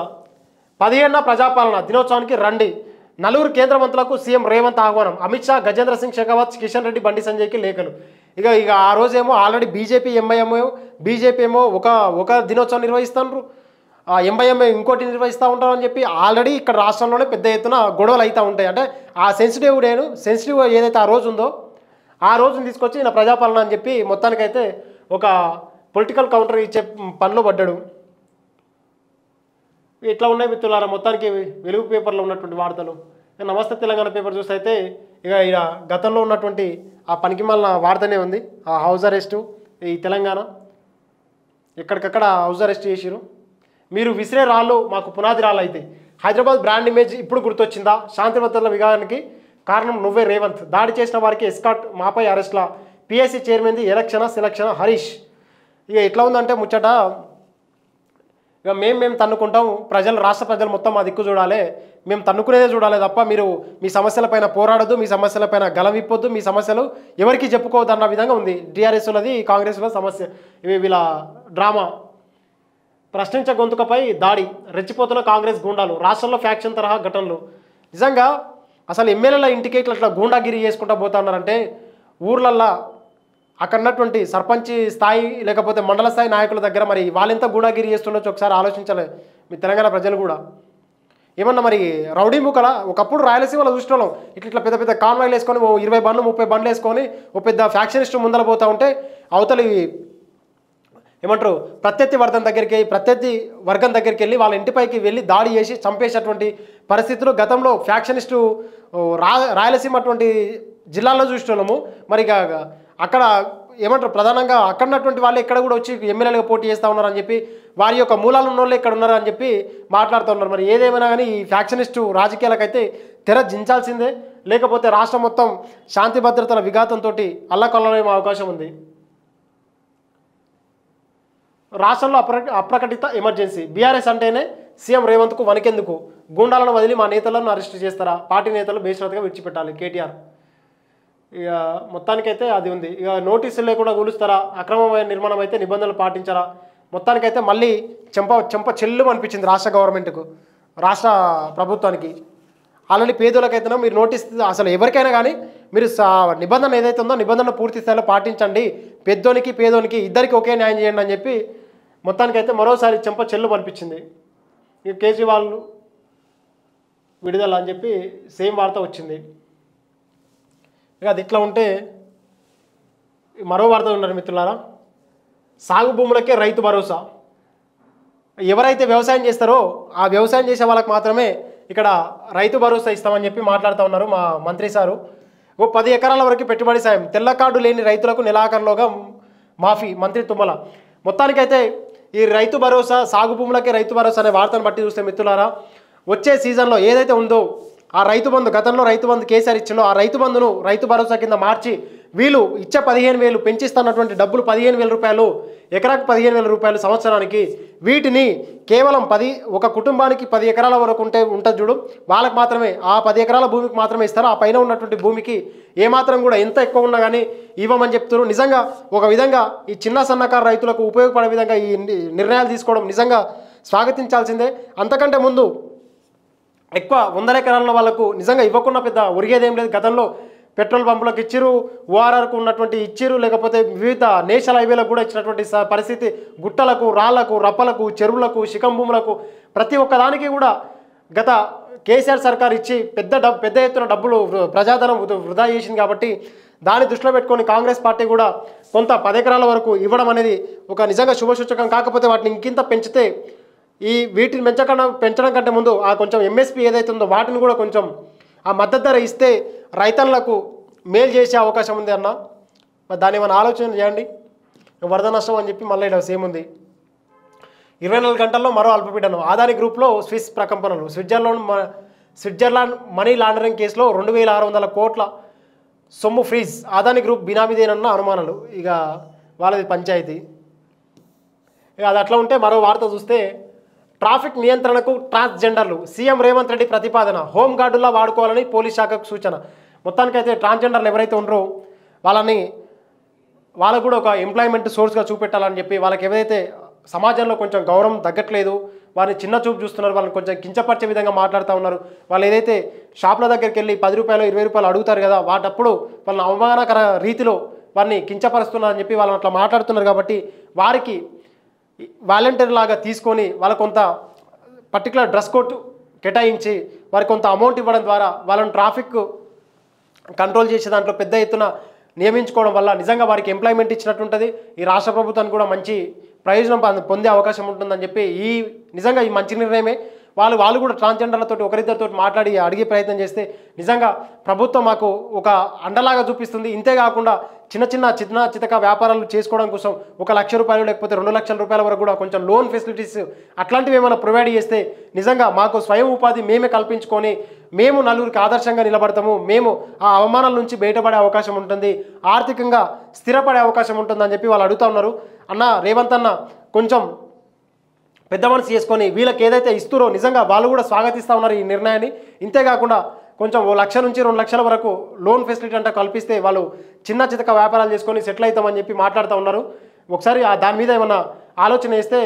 17వ ప్రజాపాలన దినోత్సవానికి రండి. 4 కేంద్ర మంత్రులకు సీఎం రేవంత్ ఆహ్వానం. అమిత్ షా, గజేంద్ర సింగ్ షెకావత్, కిషన్ రెడ్డి, బండి సంజయ్కి లేఖలు. ఇక ఆ రోజేమో ఆల్రెడీ బీజేపీ ఏమో ఒక దినోత్సవం నిర్వహిస్తున్నారు, ఎంఐఎం ఇంకోటి నిర్వహిస్తూ ఉంటారు అని చెప్పి ఆల్రెడీ ఇక్కడ రాష్ట్రంలోనే పెద్ద ఎత్తున గొడవలు అవుతూ ఉంటాయి. అంటే ఆ సెన్సిటివ్ ఏదైతే ఆ రోజు ఉందో ఆ రోజును తీసుకొచ్చి నా ప్రజాపాలన అని చెప్పి మొత్తానికైతే ఒక పొలిటికల్ కౌంటర్ ఇచ్చే పనిలో పడ్డాడు. ఇట్లా ఉన్నాయి మిత్రులారా మొత్తానికి వెలుగు పేపర్లో ఉన్నటువంటి వార్తలు. నమస్తే తెలంగాణ పేపర్ చూస్తే అయితే ఇక గతంలో ఉన్నటువంటి ఆ పనికిమాలిన వార్తనే ఉంది. ఆ హౌస్ అరెస్టు ఈ తెలంగాణ ఎక్కడికక్కడ హౌస్ అరెస్ట్ చేసిరు. మీరు విసిరే రాళ్ళు మాకు పునాది రాళ్ళు అయితే హైదరాబాద్ బ్రాండ్ ఇమేజ్ ఇప్పుడు గుర్తొచ్చిందా? శాంతి భద్రతల విధానానికి కారణం నువ్వే రేవంత్. దాడి చేసిన వారికి ఎస్కాట్, మాపై అరెస్ట్ల. పిఎస్సి చైర్మన్ది సెలక్షన్ హరీష్. ఇక ఎట్లా ఉందంటే ముచ్చట, ఇక మేము తన్నుకుంటాం, రాష్ట్ర ప్రజలు మొత్తం మా దిక్కు చూడాలి, మేము తన్నుకునేదే చూడాలి తప్ప మీరు మీ సమస్యలపైన పోరాడద్దు, మీ సమస్యలపైన గలం విప్పొద్దు, మీ సమస్యలు ఎవరికి చెప్పుకోవద్దు అన్న విధంగా ఉంది టీఆర్ఎస్లది, కాంగ్రెస్లో సమస్య. వీళ్ళ డ్రామా. ప్రశ్నించే గొంతుకపై దాడి, రెచ్చిపోతున్న కాంగ్రెస్ గూండాలు, రాష్ట్రంలో ఫ్యాక్షన్ తరహా ఘటనలు. నిజంగా అసలు ఎమ్మెల్యేల ఇంటికి ఇట్లా గూండాగిరి చేసుకుంటూ పోతా ఉన్నారంటే ఊర్లల్లో అక్కడ ఉన్నటువంటి సర్పంచ్ స్థాయి లేకపోతే మండల స్థాయి నాయకుల దగ్గర మరి వాళ్ళెంత గూండాగిరి చేస్తుండొచ్చు ఒకసారి ఆలోచించాలి మీ తెలంగాణ ప్రజలు కూడా. ఏమన్నా మరి రౌడీ ముక్కల ఒకప్పుడు రాయలసీమలో చూసేవాళ్ళం ఇట్లా పెద్ద పెద్ద కాన్వాయ్లు వేసుకొని 20 బండ్లు 30 బండ్లు వేసుకొని ఓ పెద్ద ఫ్యాక్షనిస్ట్ ముందర పోతూ ఉంటే అవతలి ఏమంటారు ప్రత్యర్థి వర్గం దగ్గరికి వెళ్ళి వాళ్ళ ఇంటిపైకి వెళ్ళి దాడి చేసి చంపేసేటువంటి పరిస్థితులు గతంలో ఫ్యాక్షనిస్టు రాయలసీమ అటువంటి జిల్లాల్లో చూసేవాళ్ళము. మరి అక్కడ ఏమంటారు ప్రధానంగా అక్కడ ఉన్నటువంటి వాళ్ళు ఇక్కడ కూడా వచ్చి ఎమ్మెల్యేలుగా పోటీ చేస్తూ ఉన్నారని చెప్పి వారి యొక్క మూలాలు ఉన్న వాళ్ళు ఇక్కడ ఉన్నారని చెప్పి మాట్లాడుతూ ఉన్నారు. మరి ఏదేమైనా కానీ ఈ ఫ్యాక్షనిస్టు రాజకీయాలకైతే తెర జించాల్సిందే, లేకపోతే రాష్ట్రం మొత్తం శాంతి భద్రతల విఘాతంతో అల్లకొల్లమయ్యే అవకాశం ఉంది. రాష్ట్రంలో అప్రకటిత ఎమర్జెన్సీ. బీఆర్ఎస్ అంటేనే సీఎం రేవంత్కు వణికెందుకు, గూండాలను వదిలి మా నేతలను అరెస్ట్ చేస్తారా, పార్టీ నేతలు బేషరతుగా విడిచిపెట్టాలి కేటీఆర్. ఇక మొత్తానికైతే అది ఉంది. ఇక నోటీసులు లేకుండా కూలుస్తారా, అక్రమమైన నిర్మాణం అయితే నిబంధనలు పాటించారా. మొత్తానికైతే మళ్ళీ చెంప చెల్లు అనిపించింది రాష్ట్ర గవర్నమెంట్కు, రాష్ట్ర ప్రభుత్వానికి. ఆల్రెడీ పేదోళ్ళకైతేనో మీరు నోటీస్ అసలు ఎవరికైనా కానీ మీరు నిబంధన ఏదైతే ఉందో నిబంధన పూర్తి స్థాయిలో పాటించండి, పెద్దోనికి పేదోనికి ఇద్దరికి ఒకే న్యాయం చేయండి అని చెప్పి మొత్తానికైతే మరోసారి చెంప చెల్లు అనిపించింది. ఇక కేజ్రీవాల్ విడుదల అని చెప్పి సేమ్ వార్త వచ్చింది. ఇక అది ఇట్లా ఉంటే మరో వార్త ఉన్నారు మిత్రులారా. సాగు భూములకే రైతు భరోసా. ఎవరైతే వ్యవసాయం చేస్తారో ఆ వ్యవసాయం చేసే వాళ్ళకి మాత్రమే ఇక్కడ రైతు భరోసా ఇస్తామని చెప్పి మాట్లాడుతూ ఉన్నారు మా మంత్రి సారు. 10 ఎకరాల వరకు పెట్టుబడి సాయం, తెల్ల కార్డు లేని రైతులకు నెలాఖరులోగా మాఫీ. మంత్రి తుమ్మల. మొత్తానికైతే ఈ రైతు భరోసా, సాగు భూములకే రైతు భరోసా అనే వార్తను బట్టి చూస్తే మిత్రులారా, వచ్చే సీజన్లో ఏదైతే ఉందో ఆ రైతు బంధు, గతంలో రైతు బంధు కేసీఆర్ ఇచ్చిందో ఆ రైతు బంధును రైతు భరోసా కింద మార్చి వీళ్ళు ఇచ్చే 15,000 పెంచిస్తున్నటువంటి డబ్బులు 15,000 రూపాయలు, ఎకరాకు 15,000 రూపాయలు సంవత్సరానికి, వీటిని కేవలం ఒక కుటుంబానికి 10 ఎకరాల వరకు ఉంటుంది చూడు, వాళ్ళకి మాత్రమే ఆ 10 ఎకరాల భూమికి మాత్రమే ఇస్తారు. ఆ పైన ఉన్నటువంటి భూమికి ఏమాత్రం కూడా ఎంత ఎక్కువ ఉన్నా కానీ ఇవ్వమని చెప్తారు. నిజంగా ఒక విధంగా ఈ చిన్న సన్నకారు రైతులకు ఉపయోగపడే విధంగా ఈ నిర్ణయాలు తీసుకోవడం నిజంగా స్వాగతించాల్సిందే. అంతకంటే ముందు ఎక్కువ 100 ఎకరాల వాళ్ళకు నిజంగా ఇవ్వకుండా పెద్ద ఒరిగేదేం లేదు. గతంలో పెట్రోల్ పంపులకు ఇచ్చిరు, ఓఆర్ఆర్కు ఉన్నటువంటి ఇచ్చిరు, లేకపోతే వివిధ నేషనల్ హైవేలకు కూడా ఇచ్చినటువంటి పరిస్థితి. గుట్టలకు, రాళ్లకు, రప్పలకు, చెరువులకు, శిఖం భూములకు ప్రతి ఒక్కదానికి కూడా గత కేసీఆర్ సర్కార్ ఇచ్చి పెద్ద ఎత్తున డబ్బులు ప్రజాధనం వృధా చేసింది. కాబట్టి దాన్ని దృష్టిలో పెట్టుకొని కాంగ్రెస్ పార్టీ కూడా కొంత 10 ఎకరాల వరకు ఇవ్వడం అనేది ఒక నిజంగా శుభసూచకం. కాకపోతే వాటిని ఇంకింత పెంచితే వీటిని పెంచడం కంటే ముందు ఆ కొంచెం ఎంఎస్పీ ఏదైతే ఉందో వాటిని కూడా కొంచెం ఆ మద్దతు ధర ఇస్తే రైతన్లకు మేలు చేసే అవకాశం ఉంది అన్న. మరి దాన్ని ఏమైనా ఆలోచన చేయండి. వరద నష్టం అని చెప్పి మళ్ళీ ఇలా సేమ్ ఉంది. 24 గంటల్లో మరో అల్పపీడనం. ఆదాని గ్రూప్లో స్విస్ ప్రకంపనలు. స్విట్జర్లాండ్ మనీ లాండరింగ్ కేసులో 2,600 కోట్ల సొమ్ము ఫ్రీజ్. ఆదాని గ్రూప్ బినామీదేనన్న అనుమానాలు. ఇక వాళ్ళది పంచాయతీ. ఇక అది అట్లా ఉంటే మరో వార్త చూస్తే ట్రాఫిక్ నియంత్రణకు ట్రాన్స్జెండర్లు. సీఎం రేవంత్ రెడ్డి ప్రతిపాదన. హోంగార్డులా వాడుకోవాలని పోలీస్ శాఖకు సూచన. మొత్తానికైతే ట్రాన్స్జెండర్లు ఎవరైతే ఉన్నారో వాళ్ళకు కూడా ఒక ఎంప్లాయ్మెంట్ సోర్స్గా చూపెట్టాలని చెప్పి, వాళ్ళకి ఏదైతే సమాజంలో కొంచెం గౌరవం తగ్గట్లేదు, వారిని చిన్న చూపు చూస్తున్నారు, వాళ్ళని కొంచెం కించపరిచే విధంగా మాట్లాడుతూ ఉన్నారు. వాళ్ళు ఏదైతే షాప్ల దగ్గరికి వెళ్ళి 10 రూపాయలు 20 రూపాయలు అడుగుతారు కదా, వాటప్పుడు వాళ్ళని అవమానకర రీతిలో వారిని కించపరుస్తున్నారని చెప్పి వాళ్ళని అట్లా మాట్లాడుతున్నారు. కాబట్టి వారికి వాలంటీర్ లాగా తీసుకొని వాళ్ళ కొంత పర్టికులర్ డ్రెస్ కోడ్ కేటాయించి వారికి కొంత అమౌంట్ ఇవ్వడం ద్వారా వాళ్ళని ట్రాఫిక్ కంట్రోల్ చేసే దాంట్లో పెద్ద ఎత్తున నియమించుకోవడం వల్ల నిజంగా వారికి ఎంప్లాయ్మెంట్ ఇచ్చినట్టు ఉంటుంది. ఈ రాష్ట్ర ప్రభుత్వానికి కూడా మంచి ప్రయోజనం పొందే అవకాశం ఉంటుందని చెప్పి నిజంగా ఈ మంచి నిర్ణయమే. వాళ్ళు కూడా ట్రాన్స్జెండర్లతో ఒకరిద్దరితో మాట్లాడి అడిగే ప్రయత్నం చేస్తే నిజంగా ప్రభుత్వం మాకు ఒక అండలాగా చూపిస్తుంది. ఇంతేకాకుండా చిన్న చితక వ్యాపారాలు చేసుకోవడం కోసం 1 లక్ష రూపాయలు లేకపోతే 2 లక్షల రూపాయల వరకు కూడా కొంచెం లోన్ ఫెసిలిటీస్ అట్లాంటివి ఏమైనా ప్రొవైడ్ చేస్తే నిజంగా మాకు స్వయం ఉపాధి మేమే కల్పించుకొని మేము నలుగురికి ఆదర్శంగా నిలబడతాము, మేము ఆ అవమానాల నుంచి బయటపడే అవకాశం ఉంటుంది, ఆర్థికంగా స్థిరపడే అవకాశం ఉంటుందని చెప్పి వాళ్ళు అడుగుతూ ఉన్నారు. అన్న రేవంత్ అన్న కొంచెం పెద్ద మనసు చేసుకొని వీళ్ళకి ఏదైతే ఇస్తురో నిజంగా వాళ్ళు కూడా స్వాగతిస్తూ ఉన్నారు ఈ నిర్ణయాన్ని. ఇంతేకాకుండా కొంచెం 1 లక్ష నుంచి 2 లక్షల వరకు లోన్ ఫెసిలిటీ అంటే కల్పిస్తే వాళ్ళు చిన్న చితక వ్యాపారాలు చేసుకొని సెటిల్ అవుతామని చెప్పి మాట్లాడుతూ ఉన్నారు. ఒకసారి దాని మీద ఏమన్నా ఆలోచన చేస్తే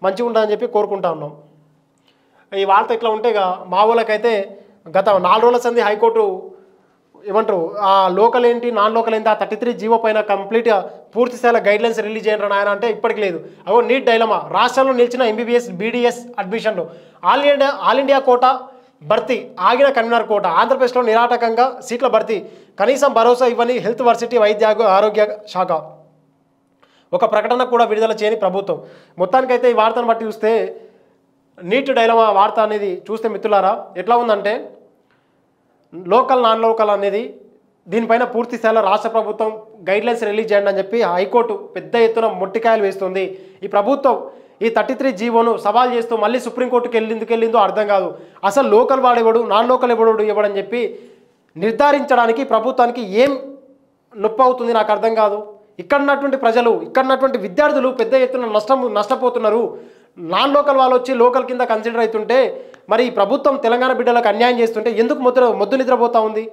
మంచిగా ఉంటుందని చెప్పి కోరుకుంటా ఉన్నాం. ఈ వార్త ఇట్లా ఉంటే మా వాళ్ళకైతే గత 4 రోజుల సంది హైకోర్టు ఏమంటారు ఆ లోకల్ ఏంటి నాన్ లోకల్ ఏంటి ఆ 33 జీవో పైన కంప్లీట్గా పూర్తి స్థాయిలో గైడ్లైన్స్ రిలీజ్ చేయడం ఆయన అంటే ఇప్పటికి లేదు. అగో నీట్ డైలమా రాష్ట్రంలో నిలిచిన ఎంబీబీఎస్ బీడీఎస్ అడ్మిషన్లు ఆల్ ఇండియా కోటా భర్తీ ఆగిన కన్వీనర్ కోట ఆంధ్రప్రదేశ్లో నిరాటకంగా సీట్ల భర్తీ కనీసం భరోసా ఇవ్వని హెల్త్ వర్సిటీ వైద్య ఆరోగ్య శాఖ ఒక ప్రకటన కూడా విడుదల చేయని ప్రభుత్వం. మొత్తానికైతే ఈ వార్తను బట్టి చూస్తే నీట్ డైలమా వార్త అనేది చూస్తే మిత్రులారా ఎట్లా ఉందంటే లోకల్ నాన్ లోకల్ అనేది దీనిపైన పూర్తి స్థాయిలో రాష్ట్ర ప్రభుత్వం గైడ్లైన్స్ రిలీజ్ చేయండి అని చెప్పి హైకోర్టు పెద్ద ఎత్తున మొట్టికాయలు వేస్తుంది. ఈ ప్రభుత్వం ఈ 33 జీవోను సవాల్ చేస్తూ మళ్ళీ సుప్రీంకోర్టుకి వెళ్ళిందో అర్థం కాదు. అసలు లోకల్ వాడేవాడు నాన్ లోకల్ ఇవ్వడని చెప్పి నిర్ధారించడానికి ప్రభుత్వానికి ఏం నొప్పి అవుతుంది నాకు అర్థం కాదు. ఇక్కడ ఉన్నటువంటి ప్రజలు ఇక్కడ ఉన్నటువంటి విద్యార్థులు పెద్ద ఎత్తున నష్టపోతున్నారు. నాన్ లోకల్ వాళ్ళు వచ్చి లోకల్ కింద కన్సిడర్ అవుతుంటే మరి ప్రభుత్వం తెలంగాణ బిడ్డలకు అన్యాయం చేస్తుంటే ఎందుకు మొద్దు నిద్రపోతూ ఉంది?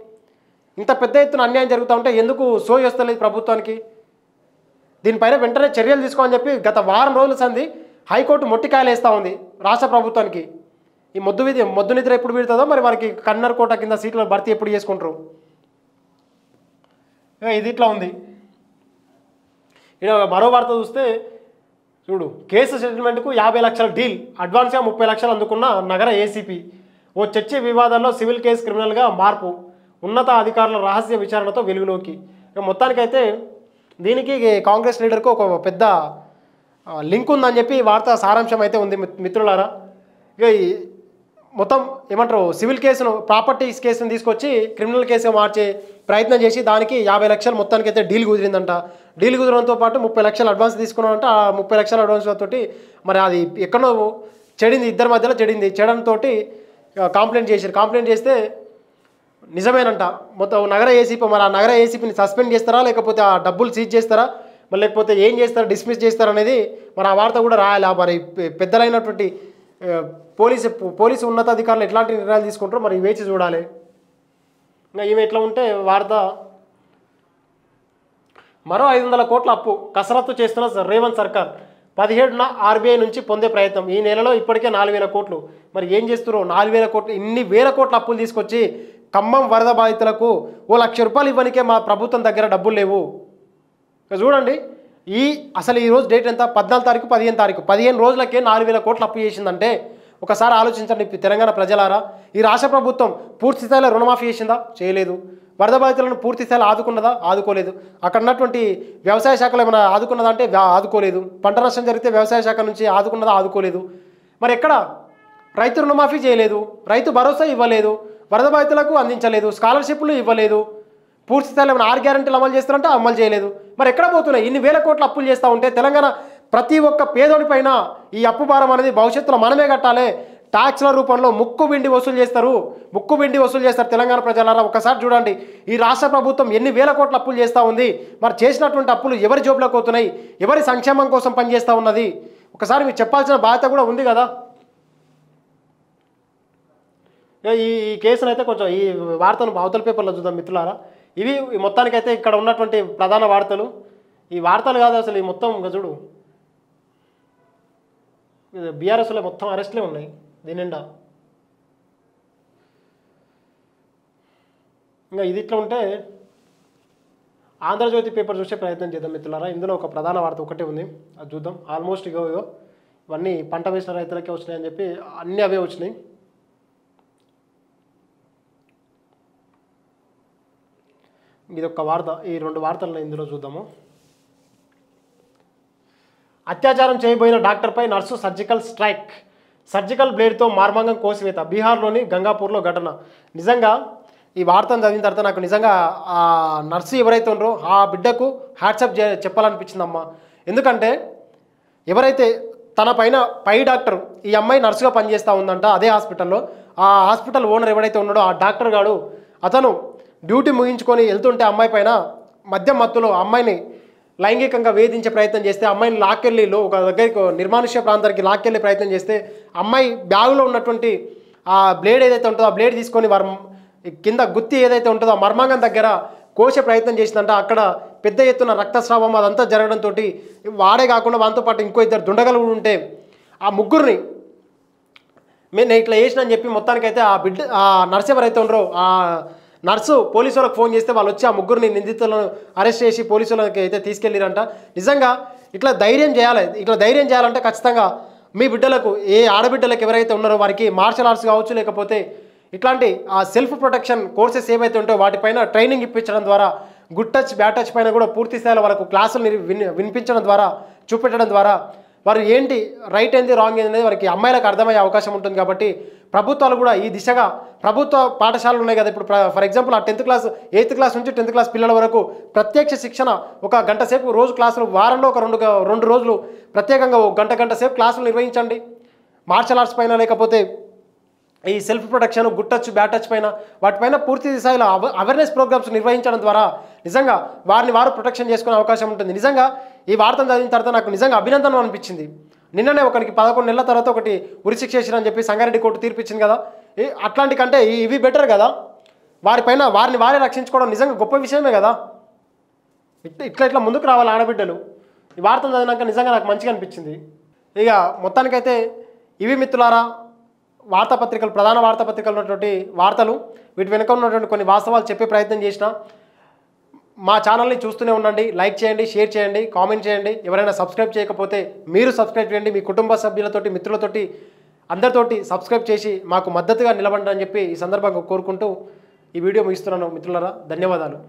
ఇంత పెద్ద ఎత్తున అన్యాయం జరుగుతూ ఉంటే ఎందుకు సోయి వస్తలేదు ప్రభుత్వానికి? దీనిపైన వెంటనే చర్యలు తీసుకోమని చెప్పి గత వారం రోజుల సంది హైకోర్టు మొట్టికాయలు వేస్తూ ఉంది రాష్ట్ర ప్రభుత్వానికి. ఈ మొద్దు నిద్ర ఎప్పుడు పెడుతుందో మరి వారికి కన్నర్ కోట కింద సీట్ల భర్తీ ఎప్పుడు చేసుకుంటారు? ఇది ఇట్లా ఉంది. ఇక్కడ మరో వార్త చూస్తే చూడు కేసు సెటిల్మెంట్కు 50 లక్షల డీల్ అడ్వాన్స్గా 30 లక్షలు అందుకున్న నగర ఏసీపీ ఓ చర్చ వివాదాల్లో సివిల్ కేసు క్రిమినల్గా మార్పు ఉన్నత అధికారుల రహస్య విచారణతో వెలుగులోకి. ఇక మొత్తానికైతే దీనికి కాంగ్రెస్ లీడర్కు ఒక పెద్ద లింక్ ఉందని చెప్పి వార్త సారాంశం అయితే ఉంది మిత్రులారా. ఇక మొత్తం ఏమంటారు సివిల్ కేసును ప్రాపర్టీస్ కేసును తీసుకొచ్చి క్రిమినల్ కేసుగా మార్చే ప్రయత్నం చేసి దానికి 50 లక్షలు మొత్తానికైతే డీల్ కుదిరిందంట. డీల్ కుదరడంతో పాటు 30 లక్షలు అడ్వాన్స్ తీసుకున్నామంట. ఆ 30 లక్షల అడ్వాన్స్ తోటి మరి అది ఎక్కడో చెడింది, ఇద్దరి మధ్యలో చెడంతో కంప్లైంట్ చేశారు. కంప్లైంట్ చేస్తే నిజమేనంట మొత్తం నగర ఏసీపీ. మరి ఆ నగర ఏసీపీని సస్పెండ్ చేస్తారా లేకపోతే ఆ డబ్బులు సీజ్ చేస్తారా మరి లేకపోతే ఏం చేస్తారా డిస్మిస్ చేస్తారా అనేది మరి ఆ వార్త కూడా రాయాలి. మరి పెద్దలైనటువంటి పోలీసు ఉన్నతాధికారులు ఎట్లాంటి నిర్ణయాలు తీసుకుంటారో మరి వేచి చూడాలి. ఇంకా ఈమె ఎట్లా ఉంటే వార్త మరో 500 కోట్ల అప్పు కసరత్తు చేస్తున్న రేవంత్ సర్కార్ 17న ఆర్బీఐ నుంచి పొందే ప్రయత్నం. ఈ నెలలో ఇప్పటికే 4000 కోట్లు. మరి ఏం చేస్తున్నారు? 4000 కోట్లు ఇన్ని వేల కోట్ల అప్పులు తీసుకొచ్చి ఖమ్మం వరద బాధితులకు ₹1,00,000 ఇవ్వనికే మా ప్రభుత్వం దగ్గర డబ్బులు లేవు. చూడండి అసలు ఈరోజు డేట్ ఎంత? 14 తారీఖు 15 తారీఖు 15 రోజులకే 4000 కోట్లు అప్పు చేసిందంటే ఒకసారి ఆలోచించండి తెలంగాణ ప్రజలారా. ఈ రాష్ట్ర ప్రభుత్వం పూర్తి స్థాయిలో రుణమాఫీ చేసిందా? చేయలేదు. వరద బాధితులను పూర్తి స్థాయిలో ఆదుకున్నదా? ఆదుకోలేదు. అక్కడ ఉన్నటువంటి వ్యవసాయ శాఖలో ఏమైనా ఆదుకున్నదా అంటే ఆదుకోలేదు. పంట నష్టం జరిగితే వ్యవసాయ శాఖ నుంచి ఆదుకున్నదా? ఆదుకోలేదు. మరి ఎక్కడ రైతు రుణమాఫీ చేయలేదు, రైతు భరోసా ఇవ్వలేదు, వరద బాధితులకు అందించలేదు, స్కాలర్షిప్లు ఇవ్వలేదు, పూర్తి స్థాయిలో ఏమైనా 6 గ్యారెంటీలు అమలు చేస్తారంటే అమలు చేయలేదు. మరి ఎక్కడ పోతున్నాయి? ఇన్ని వేల కోట్ల అప్పులు చేస్తూ ఉంటే తెలంగాణ ప్రతి ఒక్క పేదోడి పైన ఈ అప్పు భారం అనేది భవిష్యత్తులో మనమే కట్టాలి. ట్యాక్స్ల రూపంలో ముక్కు పిండి వసూలు చేస్తారు తెలంగాణ ప్రజలారా. ఒకసారి చూడండి ఈ రాష్ట్ర ప్రభుత్వం ఎన్ని వేల కోట్ల అప్పులు చేస్తూ ఉంది. మరి చేసినటువంటి అప్పులు ఎవరి జోబులోకి పోతున్నాయి? ఎవరి సంక్షేమం కోసం పనిచేస్తూ ఉన్నది? ఒకసారి మీకు చెప్పాల్సిన బాధ్యత కూడా ఉంది కదా. ఈ కేసునైతే కొంచెం ఈ వార్తను అవతల పేపర్లో చూద్దాం మిత్రులారా. ఇవి మొత్తానికైతే ఇక్కడ ఉన్నటువంటి ప్రధాన వార్తలు. ఈ వార్తలు కాదు అసలు ఈ మొత్తం ఇంకా చూడు బీఆర్ఎస్లో మొత్తం అరెస్ట్లే ఉన్నాయి దీని నిండా. ఇంకా ఇది ఇట్లా ఉంటే ఆంధ్రజ్యోతి పేపర్ చూసే ప్రయత్నం చేద్దాం మిత్రులారా. ఇందులో ఒక ప్రధాన వార్త ఒకటే ఉంది, అది చూద్దాం. ఆల్మోస్ట్ ఇగో ఇవన్నీ పంట వేసిన రైతులకే వచ్చినాయని చెప్పి అన్నీ అవే వచ్చినాయి. ఇది ఒక వార్త, ఈ 2 వార్తలను ఇందులో చూద్దాము. అత్యాచారం చేయబోయిన డాక్టర్పై నర్సు సర్జికల్ స్ట్రైక్, సర్జికల్ బ్లేడ్తో మార్మాంగం కోసివేత. బీహార్లోని గంగాపూర్లో ఘటన. నిజంగా ఈ వార్తను చదివిన తర్వాత నాకు నిజంగా ఆ నర్సు ఎవరైతే ఉన్నారో ఆ బిడ్డకు హ్యాట్సప్ చెప్పాలనిపించిందమ్మా. ఎందుకంటే ఎవరైతే తన పై డాక్టర్ ఈ అమ్మాయి నర్సుగా పనిచేస్తూ ఉందంట అదే హాస్పిటల్లో, ఆ హాస్పిటల్ ఓనర్ ఎవరైతే ఉన్నాడో ఆ డాక్టర్ గాడు అతను డ్యూటీ ముగించుకొని వెళ్తుంటే అమ్మాయి పైన మద్యం మత్తులో అమ్మాయిని లైంగికంగా వేధించే ప్రయత్నం చేస్తే అమ్మాయిని లాక్కెళ్ళి ఒక దగ్గరికి నిర్మానుష్య ప్రాంతానికి లాక్కెళ్ళే ప్రయత్నం చేస్తే అమ్మాయి బ్యాగులో ఉన్నటువంటి ఆ బ్లేడ్ ఏదైతే ఉంటుందో ఆ బ్లేడ్ తీసుకొని కింద గుత్తి ఏదైతే ఉంటుందో ఆ మర్మాంగం దగ్గర కోసే ప్రయత్నం చేసిందంట. అక్కడ పెద్ద ఎత్తున రక్తస్రావం అదంతా జరగడంతో వాడే కాకుండా వాటితో పాటు ఇంకో 2 దుండగలు ఉంటే ఆ ముగ్గురిని నేను ఇట్లా చేసిన అని చెప్పి మొత్తానికైతే ఆ నర్స్ ఎవరైతే ఉన్నారో ఆ నర్సు పోలీసు వాళ్ళకి ఫోన్ చేస్తే వాళ్ళు వచ్చి ఆ ముగ్గురిని నిందితులను అరెస్ట్ చేసి పోలీసు వాళ్ళకి అయితే తీసుకెళ్ళిరంట. నిజంగా ఇట్లా ధైర్యం చేయాలి. ఇట్లా ధైర్యం చేయాలంటే ఖచ్చితంగా మీ బిడ్డలకు, ఏ ఆడబిడ్డలకు ఎవరైతే ఉన్నారో వారికి మార్షల్ ఆర్ట్స్ కావచ్చు, లేకపోతే ఇట్లాంటి ఆ సెల్ఫ్ ప్రొటెక్షన్ కోర్సెస్ ఏవైతే ఉంటాయో వాటిపైన ట్రైనింగ్ ఇప్పించడం ద్వారా, గుడ్ టచ్ బ్యాడ్ టచ్ పైన కూడా పూర్తి స్థాయిలో వాళ్ళకు క్లాసులు వినిపించడం ద్వారా, చూపెట్టడం ద్వారా వారు ఏంటి రైట్ ఏంది రాంగ్ ఏంది అనేది వారికి అమ్మాయిలకు అర్థమయ్యే అవకాశం ఉంటుంది. కాబట్టి ప్రభుత్వాలు కూడా ఈ దిశగా, ప్రభుత్వ పాఠశాలలు ఉన్నాయి కదా ఇప్పుడు, ఫర్ ఎగ్జాంపుల్ ఆ 10th క్లాస్ 8th క్లాస్ నుంచి 10th క్లాస్ పిల్లల వరకు ప్రత్యక్ష శిక్షణ 1 గంట సేపు రోజు క్లాసులు, వారంలో ఒక 2 రోజులు ప్రత్యేకంగా 1 గంట సేపు క్లాసులు నిర్వహించండి. మార్షల్ ఆర్ట్స్ పైన, లేకపోతే ఈ self protection, good touch bad touch పైన, వాటిపైన పూర్తి స్థాయిలో అవేర్నెస్ ప్రోగ్రామ్స్ నిర్వహించడం ద్వారా నిజంగా వారిని వారు ప్రొటెక్షన్ చేసుకునే అవకాశం ఉంటుంది. నిజంగా ఈ వార్తను చదివిన తర్వాత నాకు నిజంగా అభినందన అనిపించింది. నిన్ననే ఒకరికి 11 నెలల తర్వాత ఒకటి ఉరిశిక్ష చేసిరని చెప్పి సంగారెడ్డి కోర్టు తీర్పిచ్చింది కదా. అట్లాంటి కంటే ఇవి బెటర్ కదా. వారిపైన వారిని వారే రక్షించుకోవడం నిజంగా గొప్ప విషయమే కదా. ఇట్లా ముందుకు రావాలి ఆడబిడ్డలు. ఈ వార్తను చదివినాక నిజంగా నాకు మంచిగా అనిపించింది. ఇక మొత్తానికైతే ఇవి మిత్రులారా వార్తాపత్రికలు, ప్రధాన వార్తాపత్రికలు ఉన్నటువంటి వార్తలు. వీటి వెనుక ఉన్నటువంటి కొన్ని వాస్తవాలు చెప్పే ప్రయత్నం చేసిన. మా ఛానల్ని చూస్తూనే ఉండండి. లైక్ చేయండి, షేర్ చేయండి, కామెంట్ చేయండి. ఎవరైనా సబ్స్క్రైబ్ చేయకపోతే మీరు సబ్స్క్రైబ్ చేయండి. మీ కుటుంబ సభ్యులతోటి, మిత్రులతోటి, అందరితోటి సబ్స్క్రైబ్ చేసి మాకు మద్దతుగా నిలబడండి అని చెప్పి ఈ సందర్భంగా కోరుకుంటూ ఈ వీడియో ముగిస్తున్నాను మిత్రులారా. ధన్యవాదాలు.